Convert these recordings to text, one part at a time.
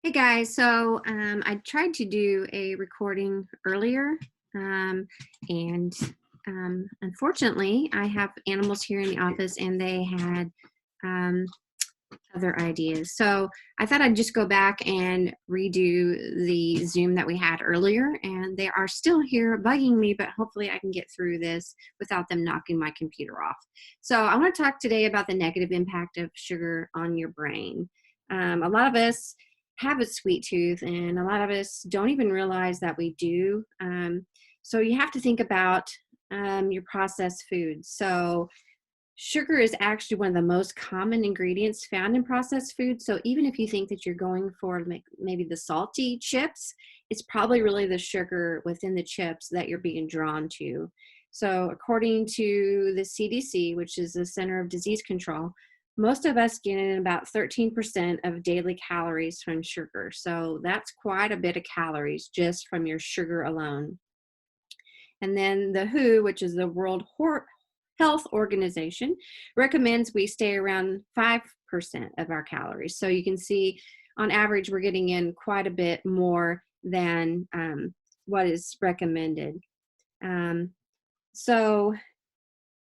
Hey guys, I tried to do a recording earlier, um, and unfortunately, I have animals here in the office, and they had um, other ideas. So I thought I'd just go back and redo the Zoom that we had earlier, and they are still here bugging me, but hopefully I can get through this without them knocking my computer off. So I want to talk today about the negative impact of sugar on your brain. A lot of us have a sweet tooth, and a lot of us don't even realize that we do. So you have to think about your processed foods. So sugar is actually one of the most common ingredients found in processed food. So even if you think that you're going for maybe the salty chips, it's probably really the sugar within the chips that you're being drawn to. So according to the CDC, which is the Center of Disease Control, most of us get in about 13% of daily calories from sugar. So that's quite a bit of calories just from your sugar alone. And then the WHO, which is the Health Organization, recommends we stay around 5% of our calories. So you can see on average, we're getting in quite a bit more than what is recommended. Um, so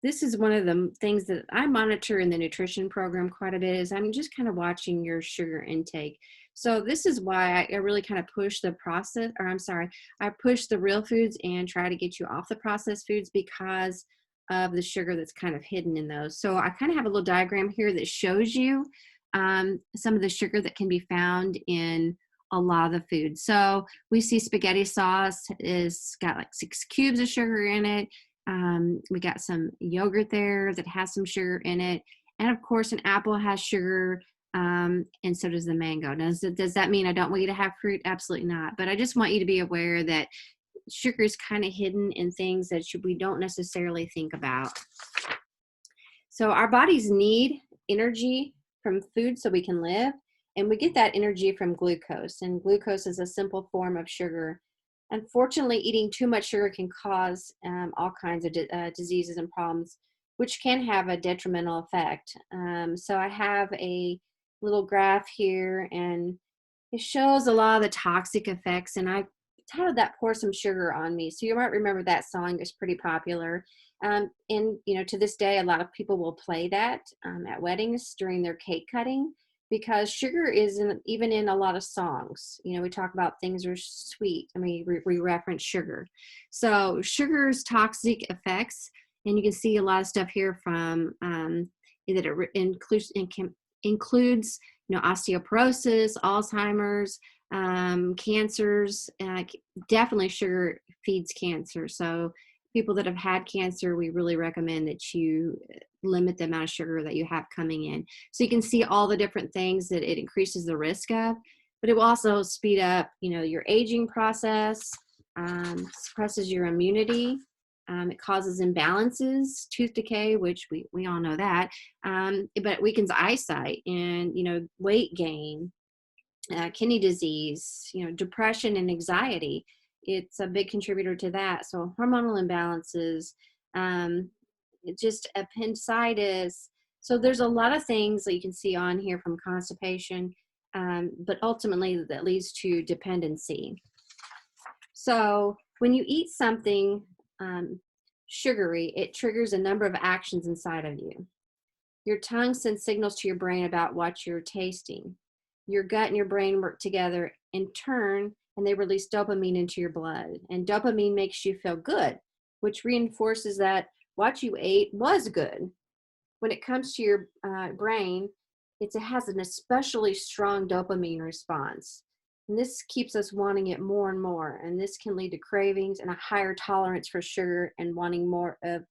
this is one of the things that I monitor in the nutrition program quite a bit is I'm just kind of watching your sugar intake. So this is why I really kind of push the process, or I'm sorry, I push the real foods and try to get you off the processed foods because of the sugar that's kind of hidden in those. So I kind of have a little diagram here that shows you some of the sugar that can be found in a lot of the food. So we see spaghetti sauce is got like 6 cubes of sugar in it. We got some yogurt there that has some sugar in it. And of course, an apple has sugar, and so does the mango. Does that mean I don't want you to have fruit? Absolutely not. But I just want you to be aware that sugar is kind of hidden in things that we don't necessarily think about. So our bodies need energy from food so we can live, and we get that energy from glucose. And glucose is a simple form of sugar. Unfortunately, eating too much sugar can cause all kinds of diseases and problems, which can have a detrimental effect. So I have a little graph here, and it shows a lot of the toxic effects. And I titled that "Pour Some Sugar on Me." So you might remember that song is pretty popular. And to this day, a lot of people will play that at weddings during their cake cutting because sugar is even in a lot of songs. We talk about things are sweet. I mean, we reference sugar. So sugar's toxic effects, and you can see a lot of stuff here from that it includes osteoporosis, Alzheimer's, cancers. Definitely sugar feeds cancer. So people that have had cancer, we really recommend that you limit the amount of sugar that you have coming in. So you can see all the different things that it increases the risk of, but it will also speed up, your aging process, suppresses your immunity. It causes imbalances, tooth decay, which we all know that, but it weakens eyesight and, weight gain, kidney disease, depression and anxiety. It's a big contributor to that. So hormonal imbalances, just appendicitis. So there's a lot of things that you can see on here from constipation, but ultimately that leads to dependency. So when you eat something sugary, it triggers a number of actions inside of you. Your tongue sends signals to your brain about what you're tasting. Your gut and your brain work together in turn, and they release dopamine into your blood. And dopamine makes you feel good, which reinforces that what you ate was good. When it comes to your brain, it has an especially strong dopamine response. And this keeps us wanting it more and more. And this can lead to cravings and a higher tolerance for sugar and wanting more of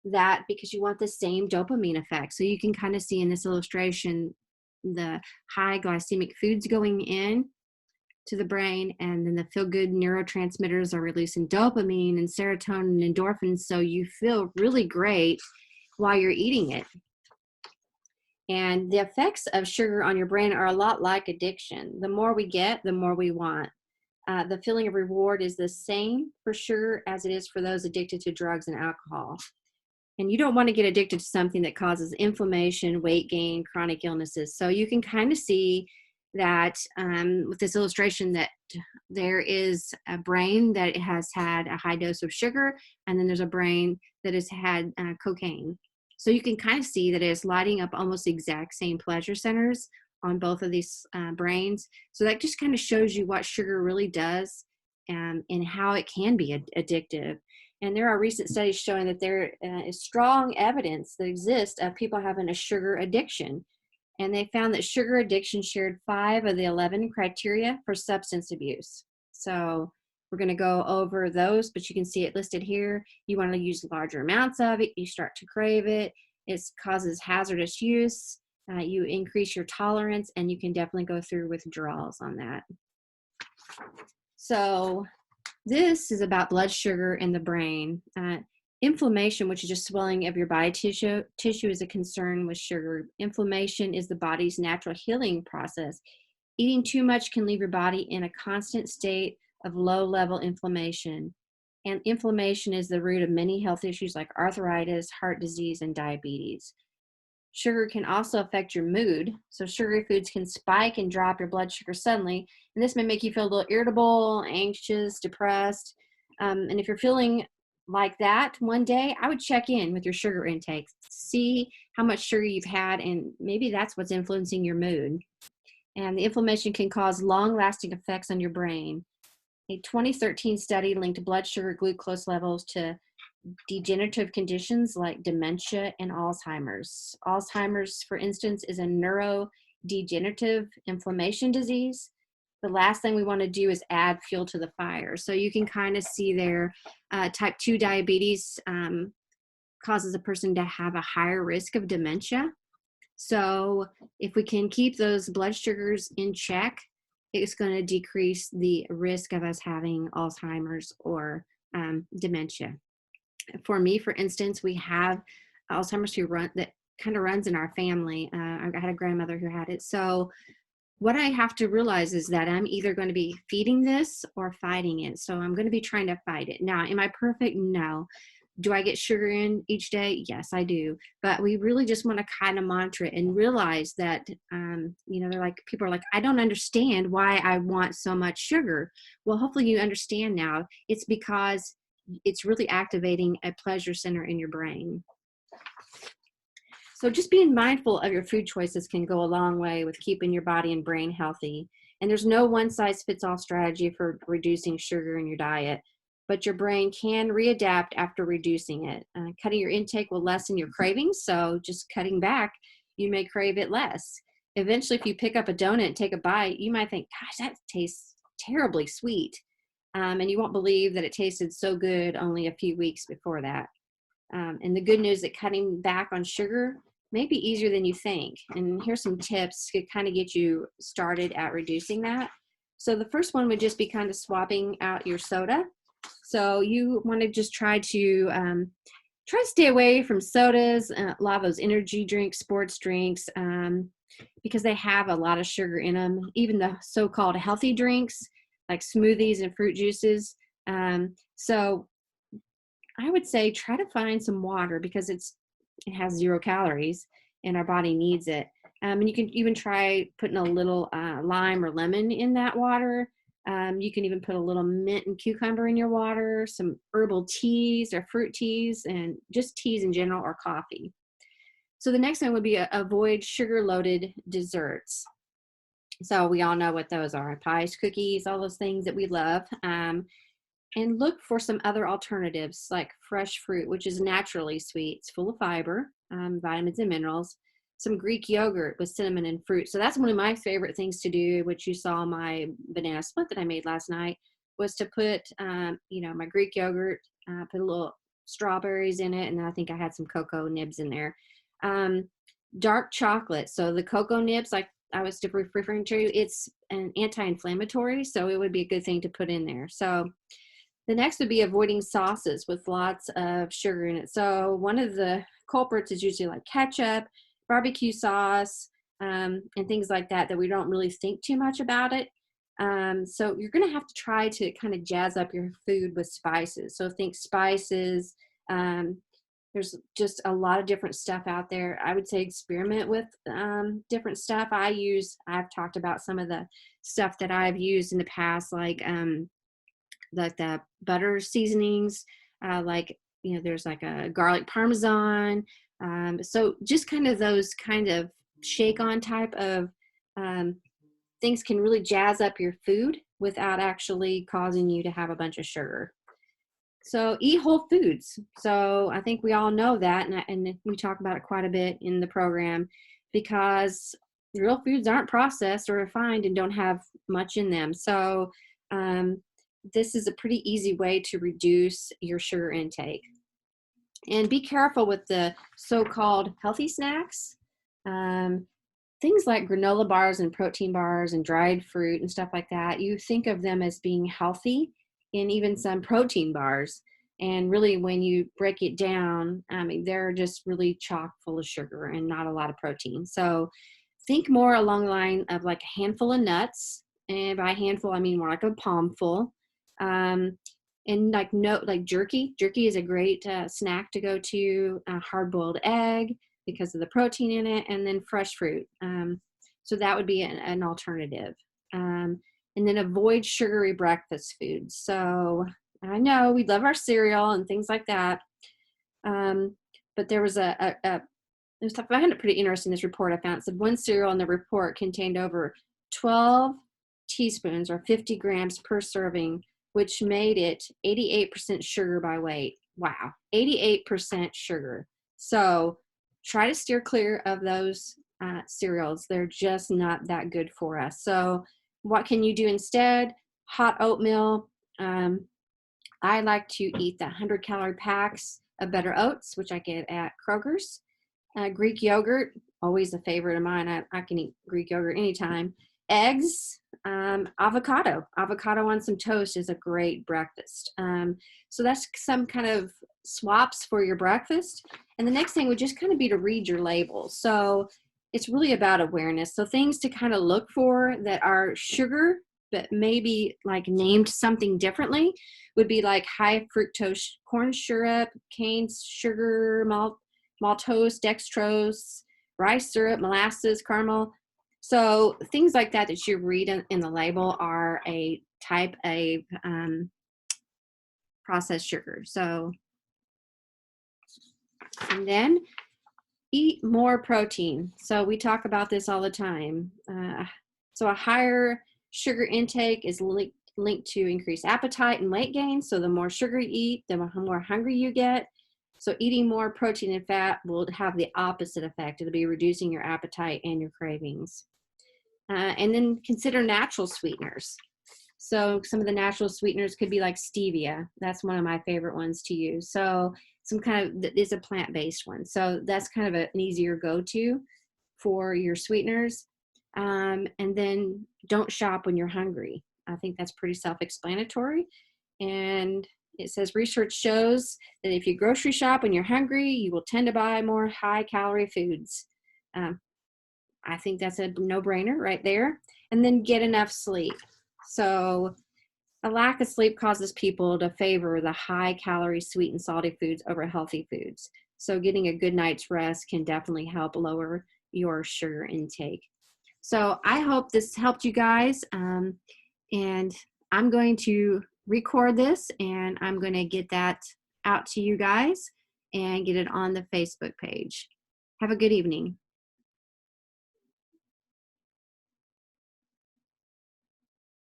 that because you want the same dopamine effect. So you can kind of see in this illustration the high glycemic foods going in to the brain, and then the feel-good neurotransmitters are releasing dopamine and serotonin and endorphins, so you feel really great while you're eating it. And the effects of sugar on your brain are a lot like addiction. The more we get, the more we want. The feeling of reward is the same for sugar as it is for those addicted to drugs and alcohol. And you don't want to get addicted to something that causes inflammation, weight gain, chronic illnesses. So you can kind of see that with this illustration that there is a brain that has had a high dose of sugar, and then there's a brain that has had cocaine. So you can kind of see that it's lighting up almost the exact same pleasure centers on both of these brains. So that just kind of shows you what sugar really does, and how it can be addictive. And there are recent studies showing that there is strong evidence that exists of people having a sugar addiction. And they found that sugar addiction shared 5 of the 11 criteria for substance abuse. So we're going to go over those, but you can see it listed here. You want to use larger amounts of it, you start to crave it, it causes hazardous use, you increase your tolerance, and you can definitely go through withdrawals on that. So this is about blood sugar in the brain. Inflammation, which is just swelling of your body tissue, is a concern with sugar. Inflammation is the body's natural healing process. Eating too much can leave your body in a constant state of low-level inflammation. And inflammation is the root of many health issues like arthritis, heart disease, and diabetes. Sugar can also affect your mood. So sugary foods can spike and drop your blood sugar suddenly. And this may make you feel a little irritable, anxious, depressed. And if you're feeling like that one day, I would check in with your sugar intake. See how much sugar you've had, and maybe that's what's influencing your mood. And the inflammation can cause long-lasting effects on your brain. A 2013 study linked blood sugar glucose levels to degenerative conditions like dementia and Alzheimer's. Alzheimer's, for instance, is a neurodegenerative inflammation disease. The last thing we want to do is add fuel to the fire. So you can kind of see there, type 2 diabetes causes a person to have a higher risk of dementia. So if we can keep those blood sugars in check, it's going to decrease the risk of us having Alzheimer's or dementia. For me, for instance, we have Alzheimer's that kind of runs in our family. I had a grandmother who had it. So what I have to realize is that I'm either going to be feeding this or fighting it. So I'm going to be trying to fight it. Now, am I perfect? No. Do I get sugar in each day? Yes, I do. But we really just want to kind of monitor it and realize that, people are like, I don't understand why I want so much sugar. Well, hopefully you understand now. It's because it's really activating a pleasure center in your brain. So just being mindful of your food choices can go a long way with keeping your body and brain healthy. And there's no one-size-fits-all strategy for reducing sugar in your diet, but your brain can readapt after reducing it. Cutting your intake will lessen your cravings, so just cutting back, you may crave it less. Eventually, if you pick up a donut and take a bite, you might think, gosh, that tastes terribly sweet. And you won't believe that it tasted so good only a few weeks before that. And the good news that cutting back on sugar may be easier than you think. And here's some tips to kind of get you started at reducing that. So the first one would just be kind of swapping out your soda. So you want to just try to stay away from sodas, a lot of those energy drinks, sports drinks, because they have a lot of sugar in them. Even the so-called healthy drinks like smoothies and fruit juices. So I would say try to find some water because it has 0 calories and our body needs it. And you can even try putting a little lime or lemon in that water. You can even put a little mint and cucumber in your water, some herbal teas or fruit teas, and just teas in general, or coffee. So the next one would be avoid sugar-loaded desserts. So we all know what those are: pies, cookies, all those things that we love. And look for some other alternatives like fresh fruit, which is naturally sweet. It's full of fiber, vitamins and minerals. Some Greek yogurt with cinnamon and fruit. So that's one of my favorite things to do, which you saw my banana split that I made last night, was to put, my Greek yogurt, put a little strawberries in it, and then I think I had some cocoa nibs in there. Dark chocolate. So the cocoa nibs, like I was referring to, it's an anti-inflammatory, so it would be a good thing to put in there. So the next would be avoiding sauces with lots of sugar in it. So one of the culprits is usually like ketchup, barbecue sauce, and things like that we don't really think too much about it. So you're going to have to try to kind of jazz up your food with spices. So think spices, There's just a lot of different stuff out there. I would say experiment with different stuff. I've talked about some of the stuff that I've used in the past, like the butter seasonings, like, there's like a garlic parmesan. So just kind of those kind of shake on type of um, things can really jazz up your food without actually causing you to have a bunch of sugar. So eat whole foods. So I think we all know that, and we talk about it quite a bit in the program, because real foods aren't processed or refined and don't have much in them. So um, this is a pretty easy way to reduce your sugar intake. And be careful with the so-called healthy snacks. Things like granola bars and protein bars and dried fruit and stuff like that, you think of them as being healthy, and even some protein bars. And really, when you break it down, I mean, they're just really chock full of sugar and not a lot of protein. So think more along the line of like a handful of nuts. And by handful, I mean more like a palmful. Um, and like jerky. Jerky is a great snack to go to. A hard-boiled egg, because of the protein in it, and then fresh fruit. So that would be an alternative. And then avoid sugary breakfast foods. So I know we love our cereal and things like that. But there was I found it pretty interesting, this report I found. It said one cereal in the report contained over 12 teaspoons or 50 grams per serving, which made it 88% sugar by weight. Wow, 88% sugar. So try to steer clear of those cereals. They're just not that good for us. So what can you do instead? Hot oatmeal. I like to eat the 100-calorie packs of Better Oats, which I get at Kroger's. Greek yogurt, always a favorite of mine. I can eat Greek yogurt anytime. Eggs, avocado. Avocado on some toast is a great breakfast. So that's some kind of swaps for your breakfast. And the next thing would just kind of be to read your labels. So it's really about awareness. So things to kind of look for that are sugar, but maybe like named something differently, would be like high fructose corn syrup, cane sugar, maltose, dextrose, rice syrup, molasses, caramel. So things like that you read in the label are a type of processed sugar. So, and then eat more protein. So we talk about this all the time. So a higher sugar intake is linked to increased appetite and weight gain. So the more sugar you eat, the more hungry you get. So eating more protein and fat will have the opposite effect. It'll be reducing your appetite and your cravings. And then consider natural sweeteners. So some of the natural sweeteners could be like stevia. That's one of my favorite ones to use. So some kind of is a plant-based one. So that's kind of an easier go-to for your sweeteners. And then don't shop when you're hungry. I think that's pretty self-explanatory. And it says research shows that if you grocery shop when you're hungry, you will tend to buy more high-calorie foods. I think that's a no-brainer right there. And then get enough sleep. So a lack of sleep causes people to favor the high-calorie, sweet and salty foods over healthy foods. So getting a good night's rest can definitely help lower your sugar intake. So I hope this helped you guys. And I'm going to record this, and I'm going to get that out to you guys and get it on the Facebook page. Have a good evening.